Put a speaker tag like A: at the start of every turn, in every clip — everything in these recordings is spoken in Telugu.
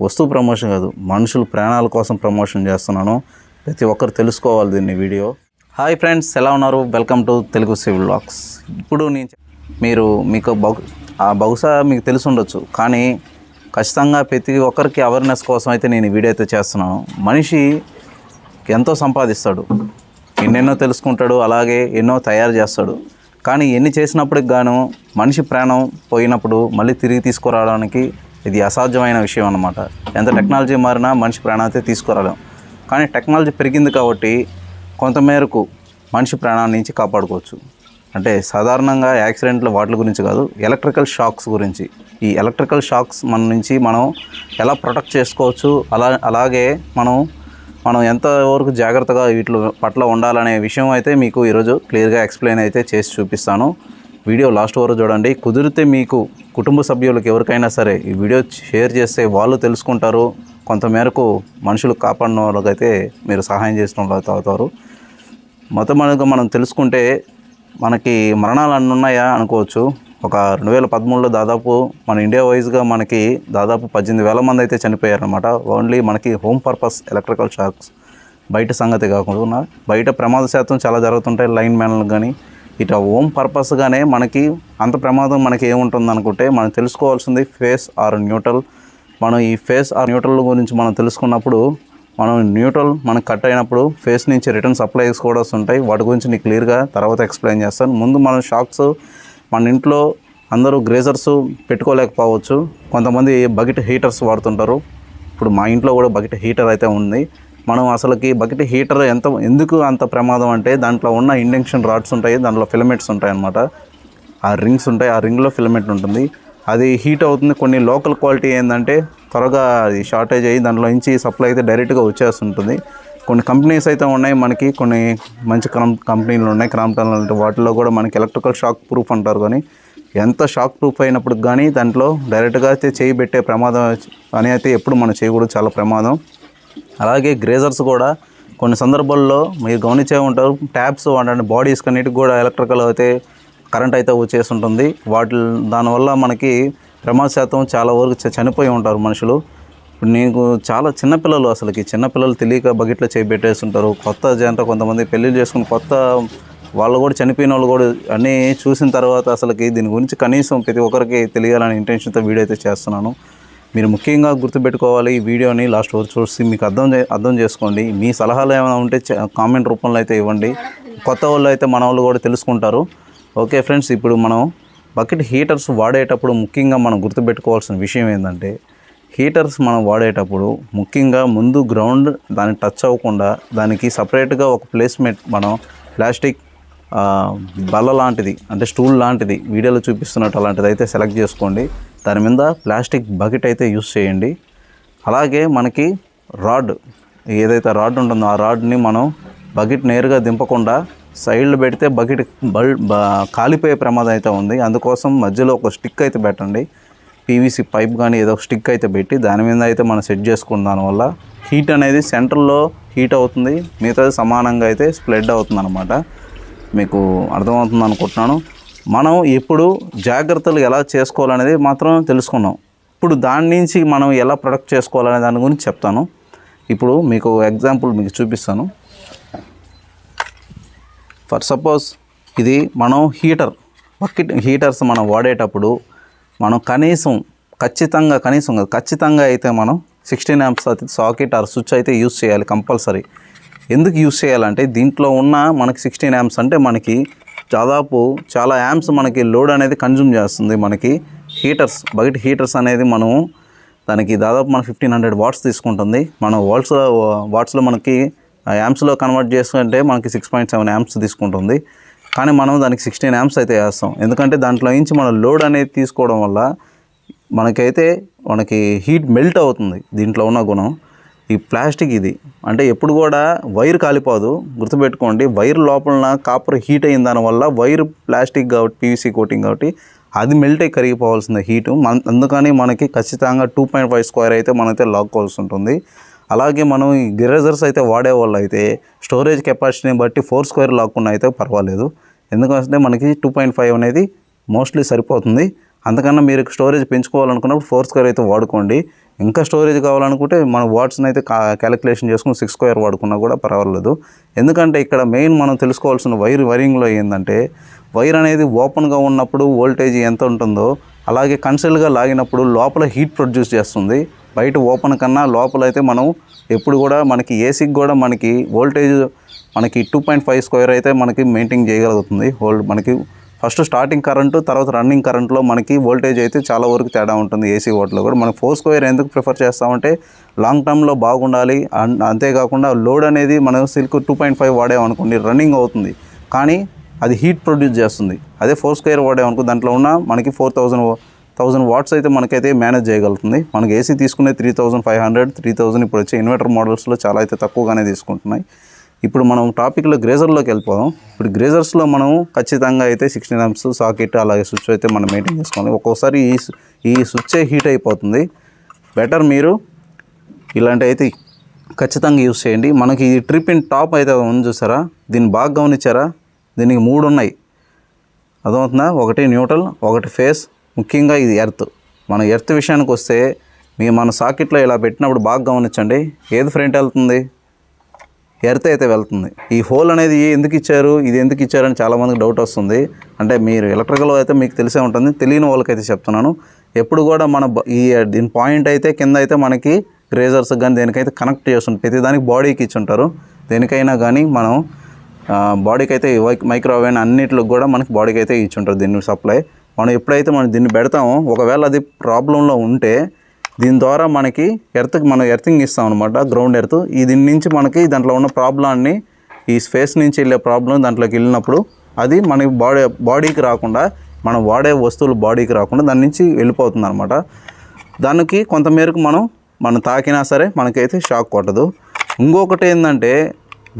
A: వస్తువు ప్రమోషన్ కాదు, మనుషుల ప్రాణాల కోసం ప్రమోషన్ చేస్తున్నాను. ప్రతి ఒక్కరు తెలుసుకోవాలి దీన్ని వీడియో. హాయ్ ఫ్రెండ్స్, ఎలా ఉన్నారు? Welcome to Telugu civil vlogs. ఇప్పుడు మీకు బహుశా మీకు తెలిసి ఉండొచ్చు, కానీ ఖచ్చితంగా ప్రతి ఒక్కరికి అవేర్నెస్ కోసం అయితే నేను ఈ వీడియో అయితే చేస్తున్నాను. మనిషి ఎంతో సంపాదిస్తాడు, ఎన్నెన్నో తెలుసుకుంటాడు, అలాగే ఎన్నో తయారు చేస్తాడు. కానీ ఎన్ని చేసినప్పటికి గాను మనిషి ప్రాణం పోయినప్పుడు మళ్ళీ తిరిగి తీసుకురావడానికి ఇది అసాధ్యమైన విషయం అన్నమాట. ఎంత టెక్నాలజీ మారినా మనిషి ప్రాణం అయితే తీసుకురాలేం. కానీ టెక్నాలజీ పెరిగింది కాబట్టి కొంతమేరకు మనిషి ప్రాణాన్ని నుంచి కాపాడుకోవచ్చు. అంటే సాధారణంగా యాక్సిడెంట్లు వాటి గురించి కాదు, ఎలక్ట్రికల్ షాక్స్ గురించి. ఈ ఎలక్ట్రికల్ షాక్స్ మనం ఎలా ప్రొటెక్ట్ చేసుకోవచ్చు, అలాగే మనం ఎంతవరకు జాగ్రత్తగా వీటి పట్ల ఉండాలనే విషయం అయితే మీకు ఈరోజు క్లియర్గా ఎక్స్ప్లెయిన్ అయితే చేసి చూపిస్తాను. వీడియో లాస్ట్ వరకు చూడండి. కుదిరితే మీకు కుటుంబ సభ్యులకు ఎవరికైనా సరే ఈ వీడియో షేర్ చేస్తే వాళ్ళు తెలుసుకుంటారు. కొంతమేరకు మనుషులు కాపాడిన వాళ్ళకైతే మీరు సహాయం చేసిన వాళ్ళు అవుతారు. మొట్టమొదటిగా మనం తెలుసుకుంటే మనకి మరణాలు అన్నీ ఉన్నాయా అనుకోవచ్చు. ఒక 2013లో దాదాపు మన ఇండియా వైజ్గా మనకి దాదాపు 18,000 మంది అయితే చనిపోయారనమాట. ఓన్లీ మనకి హోమ్ పర్పస్ ఎలక్ట్రికల్ షాక్స్, బయట సంగతి కాకుండా బయట ప్రమాద శాతం చాలా జరుగుతుంటాయి లైన్ మ్యాన్లకు. కానీ ఇట్లా హోమ్ పర్పస్గానే మనకి అంత ప్రమాదం మనకి ఏముంటుంది అనుకుంటే మనం తెలుసుకోవాల్సింది ఫేస్ ఆర్ న్యూట్రల్. మనం ఈ ఫేస్ ఆర్ న్యూట్రల్ గురించి మనం తెలుసుకున్నప్పుడు మనకు కట్ అయినప్పుడు ఫేస్ నుంచి రిటర్న్ సప్లైస్ కూడా ఉంటాయి. వాటి గురించి నీకు క్లియర్గా తర్వాత ఎక్స్ప్లెయిన్ చేస్తాను. ముందు మనం షాక్స్ మన ఇంట్లో అందరూ గ్రేజర్స్ పెట్టుకోలేకపోవచ్చు. కొంతమంది బకెట్ హీటర్స్ వాడుతుంటారు. ఇప్పుడు మా ఇంట్లో కూడా బకెట్ హీటర్ అయితే ఉంది. మనం అసలుకి బకెట్ హీటర్ ఎందుకు అంత ప్రమాదం అంటే దాంట్లో ఉన్న ఇండక్షన్ రాడ్స్ ఉంటాయి, దాంట్లో ఫిలమెంట్స్ ఉంటాయి అన్నమాట. ఆ రింగ్స్ ఉంటాయి, ఆ రింగ్లో ఫిలమెంట్ ఉంటుంది. అది హీట్ అవుతుంది. కొన్ని లోకల్ క్వాలిటీ ఏంటంటే త్వరగా అది షార్టేజ్ అయ్యి దాంట్లో నుంచి సప్లై అయితే డైరెక్ట్గా వచ్చేస్తుంటుంది. కొన్ని కంపెనీస్ అయితే ఉన్నాయి, మనకి కొన్ని మంచి కంపెనీలు ఉన్నాయి, క్రాంప్టన్ లాంటి వాటిలో కూడా మనకి ఎలక్ట్రికల్ షాక్ ప్రూఫ్ అంటారు. కానీ ఎంత షాక్ ప్రూఫ్ అయినప్పుడు కానీ దాంట్లో డైరెక్ట్గా అయితే చేయి పెట్టే ప్రమాదం అని అయితే ఎప్పుడు మనం చేయకూడదు, చాలా ప్రమాదం. అలాగే గ్రేజర్స్ కూడా కొన్ని సందర్భాల్లో మీరు గమనించే ఉంటారు, ట్యాప్స్ వాడండి బాడీస్ కన్నిటికి కూడా ఎలక్ట్రికల్ అయితే కరెంట్ అయితే వచ్చేస్తుంటుంది. దానివల్ల మనకి ప్రమాద శాతం చాలా వరకు చనిపోయి ఉంటారు మనుషులు. ఇప్పుడు నీకు చాలా చిన్నపిల్లలు తెలియక బకెట్లో చేయబెట్టేస్తుంటారు. కొత్త జంట కొంతమంది పెళ్ళిళ్ళు చేసుకుని కొత్త వాళ్ళు కూడా చనిపోయిన వాళ్ళు కూడా అన్నీ చూసిన తర్వాత అసలుకి దీని గురించి కనీసం ప్రతి ఒక్కరికి తెలియాలనే ఇంటెన్షన్తో వీడియో అయితే చేస్తున్నాను. మీరు ముఖ్యంగా గుర్తుపెట్టుకోవాలి, ఈ వీడియోని లాస్ట్ వరకు చూసి మీకు అర్థం చేసుకోండి. మీ సలహాలు ఏమైనా ఉంటే కామెంట్ రూపంలో అయితే ఇవ్వండి. కొత్త వాళ్ళు అయితే మన వాళ్ళు కూడా తెలుసుకుంటారు. ఓకే ఫ్రెండ్స్, ఇప్పుడు మనం బకెట్ హీటర్స్ వాడేటప్పుడు ముఖ్యంగా మనం గుర్తుపెట్టుకోవాల్సిన విషయం ఏంటంటే, హీటర్స్ మనం వాడేటప్పుడు ముఖ్యంగా ముందు గ్రౌండ్ దాన్ని టచ్ అవ్వకుండా దానికి సపరేట్గా ఒక ప్లేస్మెంట్ మనం ప్లాస్టిక్ బల్ల లాంటిది, అంటే స్టూల్ లాంటిది వీడియోలో చూపిస్తున్నట్టు అలాంటిది అయితే సెలెక్ట్ చేసుకోండి. దాని మీద ప్లాస్టిక్ బకెట్ అయితే యూస్ చేయండి. అలాగే మనకి ఏదైతే రాడ్ ఉంటుందో ఆ రాడ్ని మనం బకెట్ నేరుగా దింపకుండా సైడ్లో పెడితే బకెట్ కాలిపోయే ప్రమాదం అయితే ఉంది. అందుకోసం మధ్యలో ఒక స్టిక్ అయితే పెట్టండి, పీవీసీ పైప్ కానీ ఏదో ఒక స్టిక్ అయితే పెట్టి దాని మీద అయితే మనం సెట్ చేసుకున్న దానివల్ల హీట్ అనేది సెంటర్లో హీట్ అవుతుంది, మిగతాది సమానంగా అయితే స్ప్రెడ్ అవుతుంది అన్నమాట. మీకు అర్థమవుతుంది అనుకుంటున్నాను. మనం ఇప్పుడు జాగ్రత్తలు ఎలా చేసుకోవాలనేది మాత్రం తెలుసుకున్నాం. ఇప్పుడు దాని నుంచి మనం ఎలా ప్రొటెక్ట్ చేసుకోవాలనే దాని గురించి చెప్తాను. ఇప్పుడు మీకు ఎగ్జాంపుల్ మీకు చూపిస్తాను. ఫర్ సపోజ్ ఇది మనం బకెట్ హీటర్స్ మనం వాడేటప్పుడు మనం ఖచ్చితంగా అయితే మనం 16 amps సాకెట్ ఆర్ స్విచ్ అయితే యూస్ చేయాలి కంపల్సరీ. ఎందుకు యూస్ చేయాలంటే దీంట్లో ఉన్న మనకి 16 amps అంటే మనకి దాదాపు చాలా యాంప్స్ మనకి లోడ్ అనేది కన్జ్యూమ్ చేస్తుంది. మనకి బకెట్ హీటర్స్ అనేది దానికి దాదాపు మన 1500 వాట్స్ తీసుకుంటుంది. మనం వాట్స్లో మనకి యాంప్స్లో కన్వర్ట్ చేసుకుంటే మనకి 6.7 amps తీసుకుంటుంది. కానీ మనం దానికి 16 amps అయితే వేస్తాం. ఎందుకంటే దాంట్లో నుంచి మనం లోడ్ అనేది తీసుకోవడం వల్ల మనకి హీట్ మెల్ట్ అవుతుంది. దీంట్లో ఉన్న గుణం ఈ ప్లాస్టిక్ ఇది అంటే ఎప్పుడు కూడా వైర్ కాలిపోదు, గుర్తుపెట్టుకోండి. వైర్ లోపల కాపర్ హీట్ అయిన దానివల్ల వైర్ ప్లాస్టిక్ కాబట్టి పీవీసీ కోటింగ్ కాబట్టి అది మెల్ట్ అయి కరిగిపోవాల్సింది హీటు. అందుకని మనకి ఖచ్చితంగా 2.5 స్క్వేర్ అయితే మనమైతే లాక్కోవాల్సి ఉంటుంది. అలాగే మనం ఈ గ్రేజర్స్ అయితే వాడేవాళ్ళు అయితే స్టోరేజ్ కెపాసిటీని బట్టి 4 స్క్వేర్ లాక్కున్న అయితే పర్వాలేదు. ఎందుకంటే మనకి 2.5 అనేది మోస్ట్లీ సరిపోతుంది. అందుకన్నా మీరు స్టోరేజ్ పెంచుకోవాలనుకున్నప్పుడు 4 స్క్వేర్ అయితే వాడుకోండి. ఇంకా స్టోరేజ్ కావాలనుకుంటే మన వాట్స్ని అయితే క్యాలిక్యులేషన్ చేసుకుని 6 స్క్వేర్ వాడుకున్నా కూడా పర్వాలేదు. ఎందుకంటే ఇక్కడ మెయిన్ మనం తెలుసుకోవాల్సిన వైరింగ్లో ఏంటంటే వైర్ అనేది ఓపెన్గా ఉన్నప్పుడు వోల్టేజ్ ఎంత ఉంటుందో అలాగే కన్సల్ట్గా లాగినప్పుడు లోపల హీట్ ప్రొడ్యూస్ చేస్తుంది. బయట ఓపెన్ కన్నా లోపల అయితే మనం ఎప్పుడు కూడా మనకి ఏసీకి కూడా మనకి వోల్టేజ్ మనకి 2.5 స్క్వేర్ అయితే మనకి మెయింటైన్ చేయగలుగుతుంది. మనకి ఫస్ట్ స్టార్టింగ్ కరెంటు తర్వాత రన్నింగ్ కరెంట్లో మనకి వోల్టేజ్ అయితే చాలా వరకు తేడా ఉంటుంది. ఏసీ వాటిలో కూడా మనం 4 స్క్వేర్ ఎందుకు ప్రిఫర్ చేస్తామంటే లాంగ్ టర్మ్లో బాగుండాలి. అంతేకాకుండా లోడ్ అనేది మనం సిల్క్ 2.5 వాడేమనుకోండి రన్నింగ్ అవుతుంది, కానీ అది హీట్ ప్రొడ్యూస్ చేస్తుంది. అదే 4 స్క్వేర్ వాడేమనుకో దాంట్లో ఉన్న మనకి 4000 వాట్స్ అయితే మనకైతే మేనేజ్ చేయగలుగుతుంది. మనకి ఏసీ తీసుకునే 3500 3000 ఇప్పుడు వచ్చే ఇన్వర్టర్ మోడల్స్లో చాలా అయితే తక్కువగానే తీసుకుంటున్నాయి. ఇప్పుడు మనం టాపిక్లో గ్రేజర్లోకి వెళ్ళిపోదాం. ఇప్పుడు గ్రేజర్స్లో మనం ఖచ్చితంగా అయితే 16 amps సాకెట్ అలాగే స్విచ్ అయితే మనం మెయింటైన్ చేసుకోవాలి. ఒక్కోసారి ఈ స్విచ్ హీట్ అయిపోతుంది. బెటర్ మీరు ఇలాంటి అయితే ఖచ్చితంగా యూస్ చేయండి. మనకి ఈ ట్రిప్ ఇన్ టాప్ అయితే ఉంది చూసారా, దీన్ని బాగా గమనించారా? దీనికి 3 ఉన్నాయి, అర్థమవుతుందా? ఒకటి న్యూట్రల్, ఒకటి ఫేస్, ముఖ్యంగా ఇది ఎర్త్. మన ఎర్త్ విషయానికి వస్తే మన సాకెట్లో ఇలా పెట్టినప్పుడు బాగా గమనించండి, ఏది ఫ్రంట్ వెళ్తుంది? ఎర్త్ అయితే వెళ్తుంది. ఈ హోల్ అనేది ఎందుకు ఇచ్చారు, ఇది ఎందుకు ఇచ్చారని చాలామందికి డౌట్ వస్తుంది. అంటే మీరు ఎలక్ట్రికల్ అయితే మీకు తెలిసే ఉంటుంది, తెలియని వాళ్ళకైతే చెప్తున్నాను. ఎప్పుడు కూడా మన దీని పాయింట్ అయితే కింద అయితే మనకి గ్రేజర్స్ కానీ దేనికైతే కనెక్ట్ చేస్తుంటారు, ప్రతి దానికి బాడీకి ఇచ్చుంటారు. దేనికైనా కానీ మనం బాడీకి అయితే మైక్రోవేవ్ అన్నిటికి కూడా మనకి బాడీకి అయితే ఇచ్చుంటారు దీన్ని సప్లై. మనం ఎప్పుడైతే మనం దీన్ని పెడతామో ఒకవేళ అది ప్రాబ్లంలో ఉంటే దీని ద్వారా మనకి మనం ఎర్తింగ్ ఇస్తాం అనమాట, గ్రౌండ్ ఎర్త్. దీని నుంచి మనకి దాంట్లో ఉన్న ప్రాబ్లాన్ని ఈ స్పేస్ నుంచి వెళ్ళే ప్రాబ్లం దాంట్లోకి వెళ్ళినప్పుడు అది మన బాడీకి రాకుండా, మనం వాడే వస్తువులు బాడీకి రాకుండా దాని నుంచి వెళ్ళిపోతుంది అనమాట. దానికి కొంతమేరకు మనం తాకినా సరే మనకైతే షాక్ కొట్టదు. ఇంకొకటి ఏంటంటే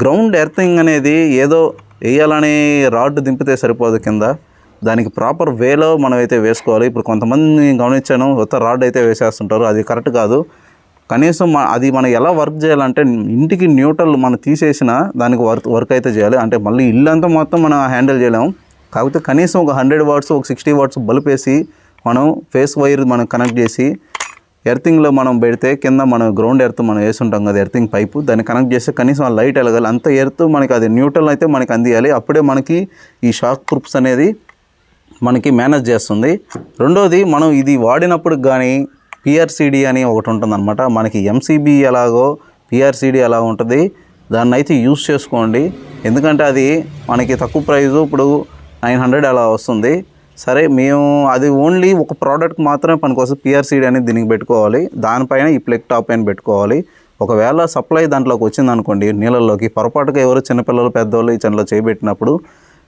A: గ్రౌండ్ ఎర్తింగ్ అనేది ఏదో వేయాలని రాడ్ దింపితే సరిపోదు, కింద దానికి ప్రాపర్ వేలో మనం అయితే వేసుకోవాలి. ఇప్పుడు కొంతమంది గమనించాను, కొత్త రాడ్ అయితే వేసేస్తుంటారు, అది కరెక్ట్ కాదు. కనీసం అది మనం ఎలా వర్క్ చేయాలంటే ఇంటికి న్యూట్రల్ మనం తీసేసిన దానికి వర్క్ అయితే చేయాలి. అంటే మళ్ళీ ఇల్లు అంతా మొత్తం మనం హ్యాండిల్ చేయలేము. కాకపోతే కనీసం ఒక 100 వాట్స్ ఒక 60 వాట్స్ బల్బ్ వేసి మనం ఫేస్ వైర్ మనం కనెక్ట్ చేసి ఎర్తింగ్లో మనం పెడితే కింద మనం గ్రౌండ్ ఎర్త్ మనం వేసి ఉంటాం కదా, ఎర్తింగ్ పైపు, దాన్ని కనెక్ట్ చేస్తే కనీసం ఆ లైట్ వెలగాలి. అంత ఎర్త్ మనకి అది న్యూట్రల్ అయితే మనకి అందియాలి. అప్పుడే మనకి ఈ షాక్ ప్రూఫ్స్ అనేది మనకి మేనేజ్ చేస్తుంది. రెండోది మనం ఇది వాడినప్పుడు కానీ పిఆర్సిడి అని ఒకటి ఉంటుందన్నమాట. మనకి ఎంసీబీ ఎలాగో పిఆర్సిడి ఎలా ఉంటుంది, దాన్ని అయితే యూస్ చేసుకోండి. ఎందుకంటే అది మనకి తక్కువ ప్రైజు, ఇప్పుడు 900 అలా వస్తుంది. సరే మేము అది ఓన్లీ ఒక ప్రోడక్ట్ మాత్రమే పనికోసం పిఆర్సిడి అనేది దీనికి పెట్టుకోవాలి. దానిపైన ఈ ప్లగ్ టాప్ పైన పెట్టుకోవాలి. ఒకవేళ సప్లై దాంట్లోకి వచ్చింది అనుకోండి నీళ్ళల్లోకి, పొరపాటుగా ఎవరు చిన్నపిల్లలు పెద్దవాళ్ళు ఈ చెన్నలో చేయబెట్టినప్పుడు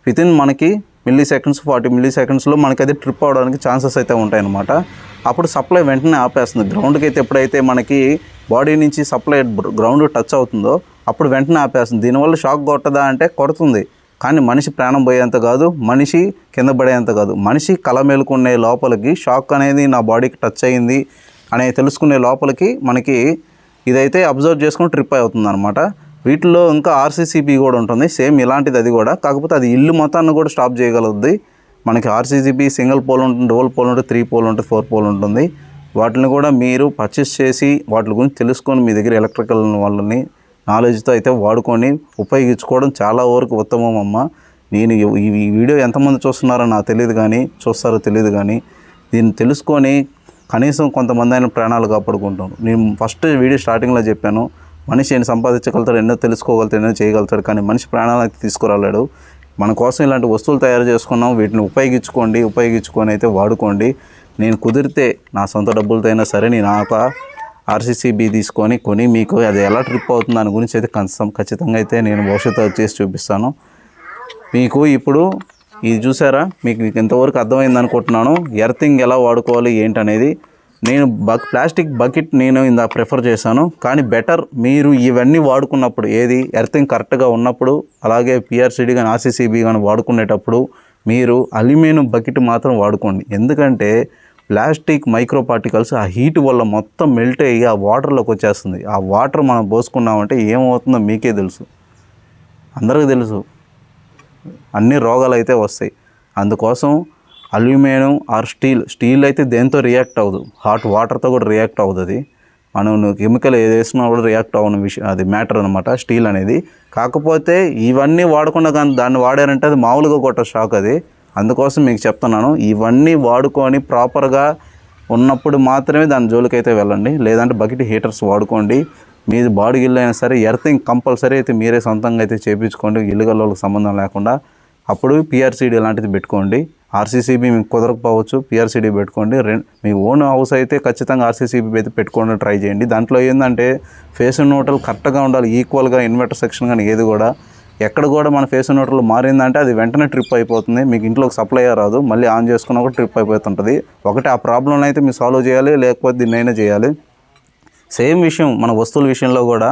A: వితిన్ మనకి మిల్లీ-సెకండ్స్ 40 మిల్లీ-సెకండ్స్లో మనకి అది ట్రిప్ అవడానికి ఛాన్సెస్ అయితే ఉంటాయన్నమాట. అప్పుడు సప్లై వెంటనే ఆపేస్తుంది. గ్రౌండ్కి అయితే ఎప్పుడైతే మనకి బాడీ నుంచి సప్లై గ్రౌండ్ టచ్ అవుతుందో అప్పుడు వెంటనే ఆపేస్తుంది. దీనివల్ల షాక్ కొట్టదా అంటే కొడుతుంది, కానీ మనిషి ప్రాణం పోయేంత కాదు, మనిషి కింద పడేంత కాదు. మనిషి కల మేలుకునే లోపలికి షాక్ అనేది నా బాడీకి టచ్ అయ్యింది అనే తెలుసుకునే లోపలికి మనకి ఇదైతే అబ్జర్వ్ చేసుకుని ట్రిప్ అవుతుంది అనమాట. వీటిలో ఇంకా ఆర్సీసీబీ కూడా ఉంటుంది, సేమ్ ఇలాంటిది అది కూడా. కాకపోతే అది ఇల్లు మొత్తాన్ని కూడా స్టాప్ చేయగలుగుతుంది. మనకి ఆర్సీసీబీ సింగిల్ పోల్ ఉంటుంది, డబుల్ పోల్ ఉంటుంది, 3 పోల్ ఉంటుంది, 4 పోల్ ఉంటుంది. వాటిని కూడా మీరు పర్చేస్ చేసి వాటి గురించి తెలుసుకొని మీ దగ్గర ఎలక్ట్రికల్ వాళ్ళని నాలెడ్జ్తో అయితే వాడుకొని ఉపయోగించుకోవడం చాలా వరకు ఉత్తమం అమ్మ. నేను ఈ వీడియో ఎంతమంది చూస్తున్నారో నాకు తెలియదు, కానీ చూస్తారో తెలియదు, కానీ దీన్ని తెలుసుకొని కనీసం కొంతమంది అయిన ప్రాణాలు కాపాడుకుంటాం. నేను ఫస్ట్ వీడియో స్టార్టింగ్లో చెప్పాను, మనిషి ఎన్ని సంపాదించగలుగుతాడు, ఎన్నో తెలుసుకోగలుగుతాడు, ఎన్నో చేయగలుగుతాడు, కానీ మనిషి ప్రాణాలు అయితే తీసుకురాలేడు. మన కోసం ఇలాంటి వస్తువులు తయారు చేసుకున్నాం, వీటిని ఉపయోగించుకొని అయితే వాడుకోండి. నేను కుదిరితే నా సొంత డబ్బులతో అయినా సరే నేను ఆర్సీసీబీ కొని మీకు అది ఎలా ట్రిప్ అవుతుంది దాని గురించి అయితే ఖచ్చితంగా అయితే నేను భవిష్యత్తు చేసి చూపిస్తాను మీకు. ఇప్పుడు ఇది చూసారా, మీకు ఎంతవరకు అర్థమైంది అనుకుంటున్నాను. ఎర్తింగ్ ఎలా వాడుకోవాలి ఏంటనేది. నేను ప్లాస్టిక్ బకెట్ నేను ఇందాక ప్రిఫర్ చేశాను, కానీ బెటర్ మీరు ఇవన్నీ వాడుకున్నప్పుడు, ఏది ఎర్తింగ్ కరెక్ట్గా ఉన్నప్పుడు, అలాగే పిఆర్సిడి కానీ ఆర్సీసీబీ కానీ వాడుకునేటప్పుడు మీరు అల్యూమినియం బకెట్ మాత్రం వాడుకోండి. ఎందుకంటే ప్లాస్టిక్ మైక్రో పార్టికల్స్ ఆ హీట్ వల్ల మొత్తం మెల్ట్ అయ్యి ఆ వాటర్లోకి వచ్చేస్తుంది. ఆ వాటర్ మనం పోసుకున్నామంటే ఏమవుతుందో మీకే తెలుసు, అందరికీ తెలుసు, అన్ని రోగాలు అయితే వస్తాయి. అందుకోసం అల్యూమినియం ఆర్ స్టీల్ అయితే దేంతో రియాక్ట్ అవ్వదు, హాట్ వాటర్తో కూడా రియాక్ట్ అవుతుంది. మనం కెమికల్ ఏది వేసినా కూడా రియాక్ట్ అవ్వని విషయం, అది మ్యాటర్ అనమాట స్టీల్ అనేది. కాకపోతే ఇవన్నీ వాడకుండా కానీ దాన్ని వాడారంటే అది మామూలుగా కొట్ట షాక్ అది. అందుకోసం మీకు చెప్తున్నాను, ఇవన్నీ వాడుకొని ప్రాపర్గా ఉన్నప్పుడు మాత్రమే దాని జోలికైతే వెళ్ళండి. లేదంటే బకెట్ హీటర్స్ వాడుకోండి. మీది బాడీ ఇల్లు అయినా సరే ఎర్తింగ్ కంపల్సరీ అయితే మీరే సొంతంగా అయితే చేయించుకోండి, ఇల్లుగల వాళ్ళకి సంబంధం లేకుండా. అప్పుడు పిఆర్సీడీ లాంటిది పెట్టుకోండి. ఆర్సీసీబీ మీకు కుదరకపోవచ్చు, పిఆర్సీడీ పెట్టుకోండి. మీ ఓన్ హౌస్ అయితే ఖచ్చితంగా ఆర్సీసీబీ అయితే పెట్టుకోవడానికి ట్రై చేయండి. దాంట్లో ఏంటంటే ఫేస్ న్యూట్రల్ కరెక్ట్గా ఉండాలి, ఈక్వల్గా ఇన్వర్టర్ సెక్షన్ కానీ ఏది కూడా ఎక్కడ కూడా మన ఫేస్ న్యూట్రల్ మారిందంటే అది వెంటనే ట్రిప్ అయిపోతుంది. మీకు ఇంట్లోకి సప్లై రాదు, మళ్ళీ ఆన్ చేసుకున్నా కూడా ట్రిప్ అయిపోతుంటుంది. ఒకటి ఆ ప్రాబ్లం అయితే మీరు సాల్వ్ చేయాలి, లేకపోతే దీన్నైనా చేయాలి. సేమ్ విషయం మన వస్తువుల విషయంలో కూడా.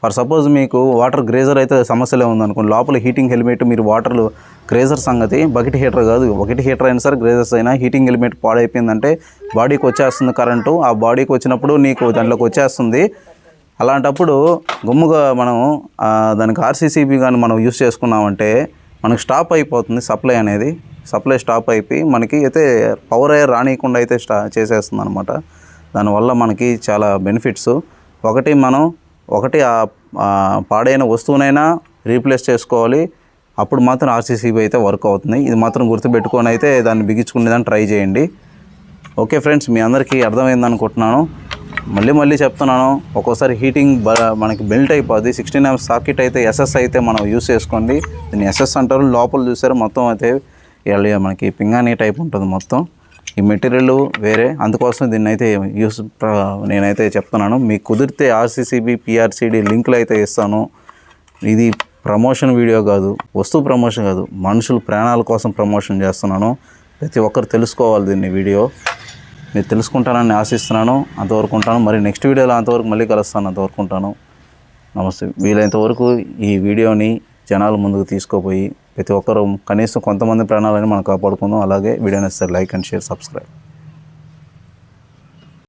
A: ఫర్ సపోజ్ మీకు వాటర్ గ్రేజర్ అయితే సమస్యలే ఉందనుకోండి, లోపల హీటింగ్ హెల్మెట్ మీరు వాటర్లు గ్రేజర్ సంగతి, బకెట్ హీటర్ కాదు. బకెట్ హీటర్ అయినా సరే గ్రేజర్స్ అయినా హీటింగ్ హెల్మెట్ పాడైపోయిందంటే బాడీకి వచ్చేస్తుంది కరెంటు. ఆ బాడీకి వచ్చినప్పుడు నీకు దాంట్లోకి వచ్చేస్తుంది. అలాంటప్పుడు గుమ్ముగా మనం దానికి ఆర్సీసీబీ కానీ మనం యూస్ చేసుకున్నామంటే మనకు స్టాప్ అయిపోతుంది సప్లై అనేది. సప్లై స్టాప్ అయిపోయి మనకి అయితే పవర్ ఎయిర్ రానియకుండా అయితే చేసేస్తుంది అనమాట. దానివల్ల మనకి చాలా బెనిఫిట్స్. ఒకటి పాడైన వస్తువునైనా రీప్లేస్ చేసుకోవాలి, అప్పుడు మాత్రం ఆర్సీసీబీ అయితే వర్క్ అవుతుంది. ఇది మాత్రం గుర్తుపెట్టుకొని అయితే దాన్ని బిగించుకునేదాన్ని ట్రై చేయండి. ఓకే ఫ్రెండ్స్, మీ అందరికీ అర్థమైంది అనుకుంటున్నాను. మళ్ళీ చెప్తున్నాను, ఒక్కోసారి హీటింగ్ మనకి బెల్ట్ అయిపోద్ది. 16 amps సాకెట్ అయితే ఎస్ఎస్ అయితే మనం యూస్ చేసుకోండి. దీన్ని ఎస్ఎస్ అంటారు. లోపల చూసారు మొత్తం అయితే మనకి పింగాణీ టైప్ ఉంటుంది మొత్తం. ఈ మెటీరియల్ వేరే, అందుకోసం దీన్ని అయితే నేనైతే చెప్తున్నాను. మీకు కుదిరితే ఆర్సీసీబీ పిఆర్సీడీ లింకులు అయితే ఇస్తాను. ఇది ప్రమోషన్ వీడియో కాదు, వస్తువు ప్రమోషన్ కాదు, మనుషుల ప్రాణాల కోసం ప్రమోషన్ చేస్తున్నాను. ప్రతి ఒక్కరు తెలుసుకోవాలి దీన్ని. వీడియో మీరు తెలుసుకుంటానని ఆశిస్తున్నాను. అంతవరకు ఉంటాను. మరి నెక్స్ట్ వీడియోలో అంతవరకు మళ్ళీ కలుస్తాను. అంతవరకు ఉంటాను. నమస్తే. వీలైనంతవరకు ఈ వీడియోని జనాల ముందుకు తీసుకుపోయి ప్రతి ఒక్కరు కనీసం కొంతమంది ప్రాణాలని మనం కాపాడుకుందాం. అలాగే వీడియోని ఇస్తే లైక్ అండ్ షేర్, సబ్స్క్రైబ్.